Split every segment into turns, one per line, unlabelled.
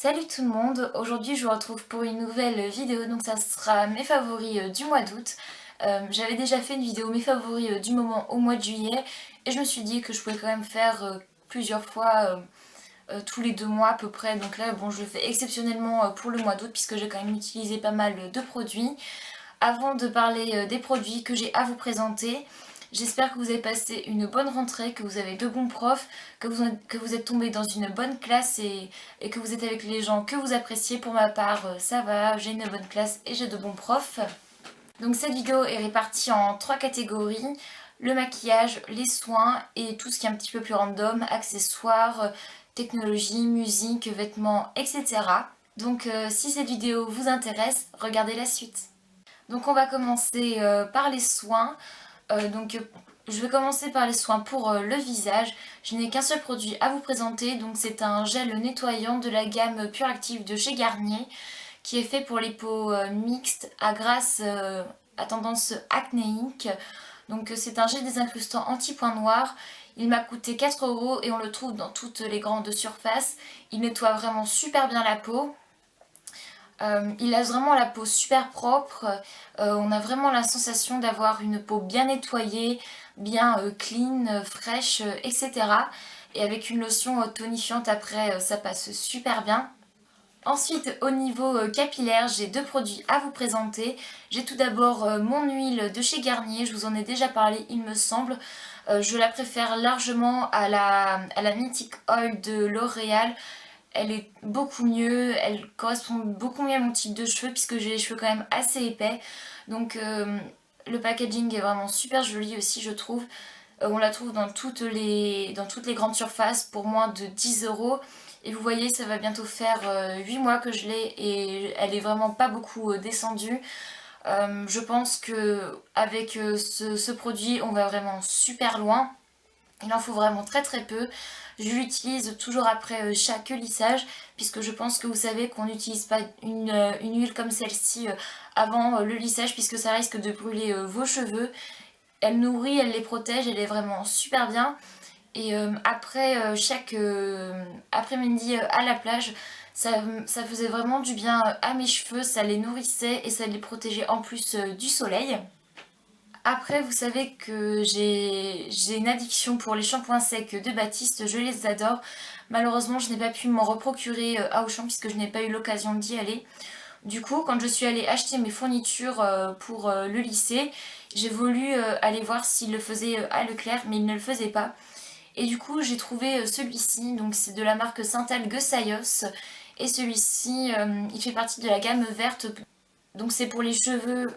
Salut tout le monde, aujourd'hui je vous retrouve pour une nouvelle vidéo, donc ça sera mes favoris du mois d'août. J'avais déjà fait une vidéo mes favoris du moment au mois de juillet et je me suis dit que je pouvais quand même faire plusieurs fois tous les 2 mois à peu près. Donc là bon, je le fais exceptionnellement pour le mois d'août puisque j'ai quand même utilisé pas mal de produits. Avant de parler des produits que j'ai à vous présenter, j'espère que vous avez passé une bonne rentrée, que vous avez de bons profs, que vous êtes tombé dans une bonne classe et que vous êtes avec les gens que vous appréciez. Pour ma part, ça va, j'ai une bonne classe et j'ai de bons profs. Donc cette vidéo est répartie en 3 catégories. Le maquillage, les soins et tout ce qui est un petit peu plus random, accessoires, technologie, musique, vêtements, etc. Donc si cette vidéo vous intéresse, regardez la suite. Donc on va commencer par les soins. Je vais commencer par les soins pour le visage. Je n'ai qu'un seul produit à vous présenter, donc c'est un gel nettoyant de la gamme Pure Active de chez Garnier qui est fait pour les peaux mixtes à grasse à tendance acnéique. Donc c'est un gel désincrustant anti-point noir. Il m'a coûté 4 € et on le trouve dans toutes les grandes surfaces. Il nettoie vraiment super bien la peau. Il laisse vraiment la peau super propre, on a vraiment la sensation d'avoir une peau bien nettoyée, bien clean, fraîche, etc. Et avec une lotion tonifiante après, ça passe super bien. Ensuite, au niveau capillaire, j'ai 2 produits à vous présenter. J'ai tout d'abord mon huile de chez Garnier, je vous en ai déjà parlé il me semble. Je la préfère largement à la Mythic Oil de L'Oréal. Elle est beaucoup mieux, elle correspond beaucoup mieux à mon type de cheveux puisque j'ai les cheveux quand même assez épais. Donc le packaging est vraiment super joli aussi, je trouve. On la trouve dans toutes les grandes surfaces pour moins de 10 €. Et vous voyez, ça va bientôt faire 8 mois que je l'ai et elle est vraiment pas beaucoup descendue. Je pense que avec ce produit, on va vraiment super loin. Il en faut vraiment très très peu. Je l'utilise toujours après chaque lissage puisque je pense que vous savez qu'on n'utilise pas une huile comme celle-ci avant le lissage puisque ça risque de brûler vos cheveux. Elle nourrit, elle les protège, elle est vraiment super bien. Et après chaque après-midi à la plage, ça faisait vraiment du bien à mes cheveux, ça les nourrissait et ça les protégeait en plus du soleil. Après, vous savez que j'ai une addiction pour les shampoings secs de Baptiste, je les adore. Malheureusement, je n'ai pas pu m'en reprocurer à Auchan puisque je n'ai pas eu l'occasion d'y aller. Du coup, quand je suis allée acheter mes fournitures pour le lycée, j'ai voulu aller voir s'il le faisait à Leclerc, mais il ne le faisait pas. Et du coup, j'ai trouvé celui-ci, donc c'est de la marque Santal Gesaïos. Et celui-ci, il fait partie de la gamme verte. Donc c'est pour les cheveux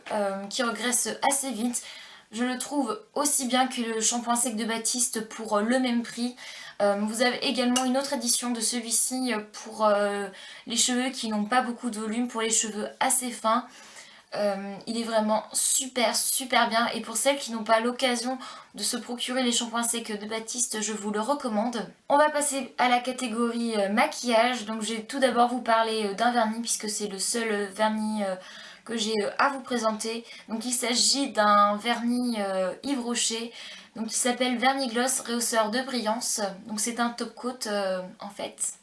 qui regressent assez vite. Je le trouve aussi bien que le shampoing sec de Baptiste pour le même prix. Vous avez également une autre édition de celui-ci pour les cheveux qui n'ont pas beaucoup de volume, pour les cheveux assez fins. Il est vraiment super bien et pour celles qui n'ont pas l'occasion de se procurer les shampoings secs de Baptiste, je vous le recommande. On va passer à la catégorie maquillage. Donc je vais tout d'abord vous parler d'un vernis puisque c'est le seul vernis que j'ai à vous présenter. Donc il s'agit d'un vernis Yves Rocher, donc il s'appelle Vernis Gloss Rehausseur de Brillance. Donc c'est un top coat en fait,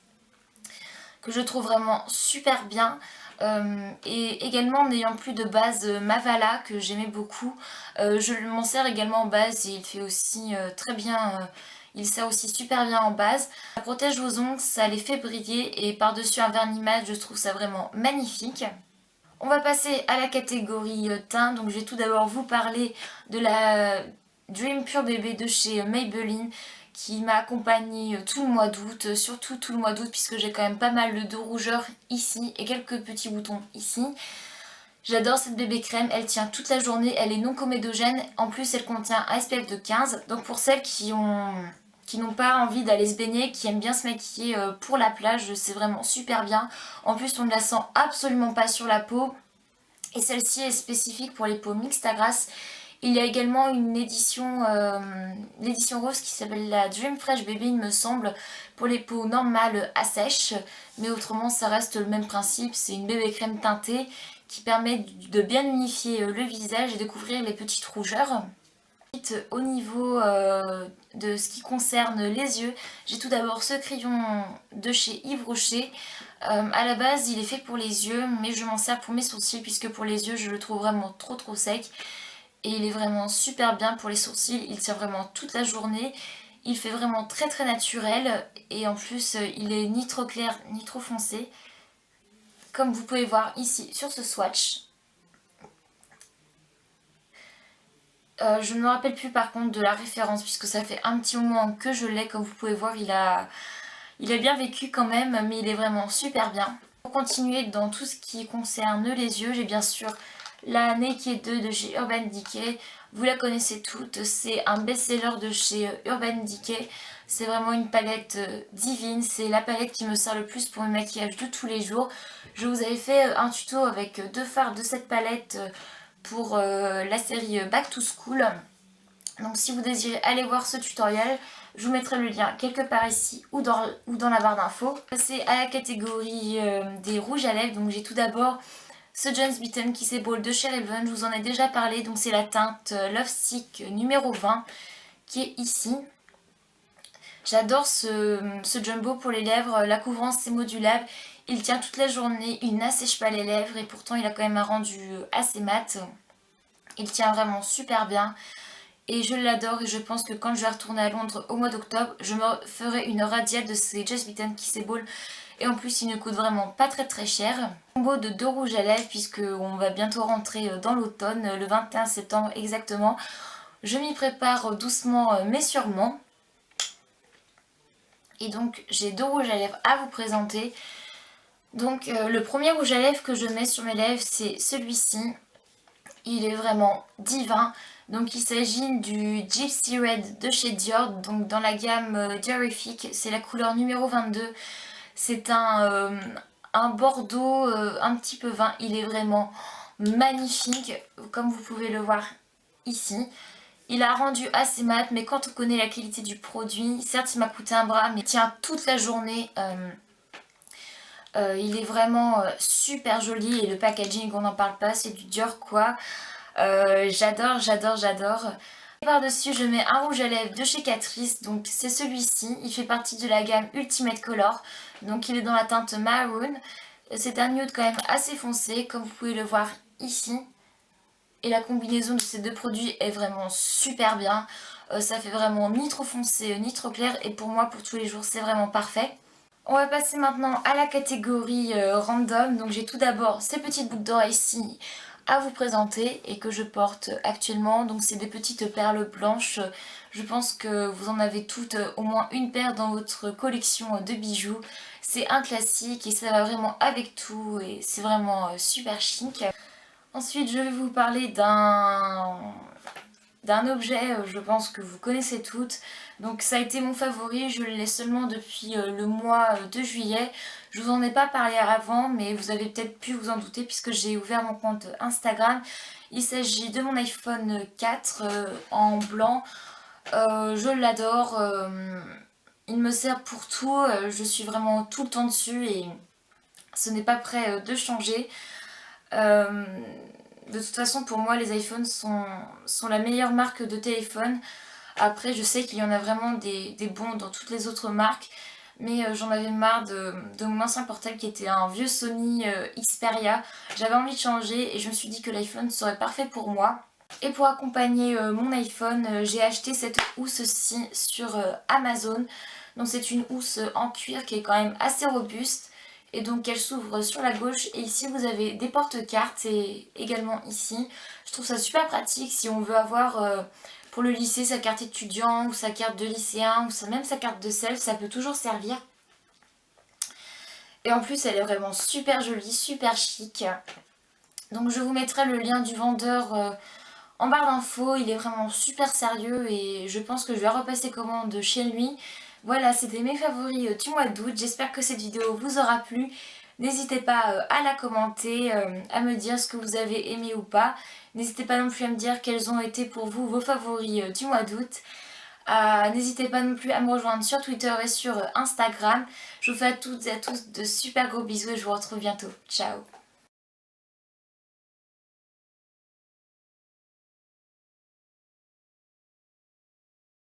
que je trouve vraiment super bien. Et également n'ayant plus de base Mavala que j'aimais beaucoup, je m'en sers également en base et il fait aussi très bien, il sert aussi super bien en base. Ça protège vos ongles, ça les fait briller et par-dessus un vernis mat, je trouve ça vraiment magnifique. On va passer à la catégorie teint, donc je vais tout d'abord vous parler de la Dream Pure Bébé de chez Maybelline qui m'a accompagnée tout le mois d'août, surtout tout le mois d'août puisque j'ai quand même pas mal de rougeur ici et quelques petits boutons ici. J'adore cette bébé crème, elle tient toute la journée, elle est non comédogène, en plus elle contient un SPF de 15, donc pour celles qui n'ont pas envie d'aller se baigner, qui aiment bien se maquiller pour la plage, c'est vraiment super bien. En plus on ne la sent absolument pas sur la peau et celle-ci est spécifique pour les peaux mixtes à grasse. Il y a également une édition, l'édition rose qui s'appelle la Dream Fresh Baby il me semble, pour les peaux normales à sèche, mais autrement ça reste le même principe, c'est une bébé crème teintée qui permet de bien unifier le visage et de couvrir les petites rougeurs. ensuite au niveau de ce qui concerne les yeux, j'ai tout d'abord ce crayon de chez Yves Rocher. À la base il est fait pour les yeux, mais je m'en sers pour mes sourcils puisque pour les yeux je le trouve vraiment trop sec. Et il est vraiment super bien pour les sourcils, il tient vraiment toute la journée. Il fait vraiment très naturel et en plus il est ni trop clair ni trop foncé. Comme vous pouvez voir ici sur ce swatch. Je ne me rappelle plus par contre de la référence puisque ça fait un petit moment que je l'ai. Comme vous pouvez voir il a bien vécu quand même, mais il est vraiment super bien. Pour continuer dans tout ce qui concerne les yeux, j'ai bien sûr la Naked 2 de chez Urban Decay. Vous la connaissez toutes, c'est un best-seller de chez Urban Decay. C'est vraiment une palette divine, c'est la palette qui me sert le plus pour le maquillage de tous les jours. Je vous avais fait un tuto avec 2 fards de cette palette pour la série Back to School. Donc si vous désirez aller voir ce tutoriel, je vous mettrai le lien quelque part ici ou dans la barre d'infos. Passer à la catégorie des rouges à lèvres. Donc j'ai tout d'abord ce James Beaton Kissable Ball de chez Raven, je vous en ai déjà parlé. Donc c'est la teinte Love Sick numéro 20 qui est ici. J'adore ce jumbo pour les lèvres, la couvrance est modulable. Il tient toute la journée, il n'assèche pas les lèvres et pourtant il a quand même un rendu assez mat. Il tient vraiment super bien et je l'adore et je pense que quand je vais retourner à Londres au mois d'octobre, je me ferai une radiale de ces James Beaton Kissable Ball. Et en plus il ne coûte vraiment pas très cher. Combo de 2 rouges à lèvres puisque on va bientôt rentrer dans l'automne, le 21 septembre exactement. Je m'y prépare doucement mais sûrement. Et donc j'ai 2 rouges à lèvres à vous présenter. Donc le premier rouge à lèvres que je mets sur mes lèvres c'est celui-ci. Il est vraiment divin. Donc il s'agit du Gypsy Red de chez Dior. Donc dans la gamme Diorific, c'est la couleur numéro 22. C'est un bordeaux un petit peu vin. Il est vraiment magnifique comme vous pouvez le voir ici. Il a rendu assez mat, mais quand on connaît la qualité du produit, certes il m'a coûté un bras mais il tient toute la journée. Il est vraiment super joli et le packaging on n'en parle pas, c'est du Dior quoi. J'adore. Et par-dessus je mets un rouge à lèvres de chez Catrice, donc c'est celui-ci. Il fait partie de la gamme Ultimate Color, donc il est dans la teinte Maroon. C'est un nude quand même assez foncé comme vous pouvez le voir ici. Et la combinaison de ces deux produits est vraiment super bien. Ça fait vraiment ni trop foncé ni trop clair et pour moi pour tous les jours c'est vraiment parfait. On va passer maintenant à la catégorie random. Donc j'ai tout d'abord ces petites boucles d'oreilles-ci à vous présenter et que je porte actuellement. Donc c'est des petites perles blanches. Je pense que vous en avez toutes au moins une paire dans votre collection de bijoux. C'est un classique et ça va vraiment avec tout et c'est vraiment super chic. Ensuite je vais vous parler d'un objet, je pense que vous connaissez toutes. Donc ça a été mon favori, je l'ai seulement depuis le mois de juillet. Je vous en ai pas parlé avant, mais vous avez peut-être pu vous en douter puisque j'ai ouvert mon compte Instagram. Il s'agit de mon iPhone 4 en blanc. Je l'adore, il me sert pour tout, je suis vraiment tout le temps dessus et ce n'est pas prêt de changer. De toute façon pour moi les iPhones sont la meilleure marque de téléphone. Après je sais qu'il y en a vraiment des bons dans toutes les autres marques. Mais j'en avais marre de mon ancien portable qui était un vieux Sony Xperia. J'avais envie de changer et je me suis dit que l'iPhone serait parfait pour moi. Et pour accompagner mon iPhone, j'ai acheté cette housse-ci sur Amazon. Donc c'est une housse en cuir qui est quand même assez robuste. Et donc elle s'ouvre sur la gauche et ici vous avez des porte-cartes et également ici. Je trouve ça super pratique si on veut avoir pour le lycée sa carte étudiant ou sa carte de lycéen ou même sa carte de self, ça peut toujours servir. Et en plus elle est vraiment super jolie, super chic. Donc je vous mettrai le lien du vendeur en barre d'infos, il est vraiment super sérieux et je pense que je vais repasser commande chez lui. Voilà, c'était mes favoris du mois d'août. J'espère que cette vidéo vous aura plu. N'hésitez pas à la commenter, à me dire ce que vous avez aimé ou pas. N'hésitez pas non plus à me dire quels ont été pour vous vos favoris du mois d'août. N'hésitez pas non plus à me rejoindre sur Twitter et sur Instagram. Je vous fais à toutes et à tous de super gros bisous et je vous retrouve bientôt. Ciao!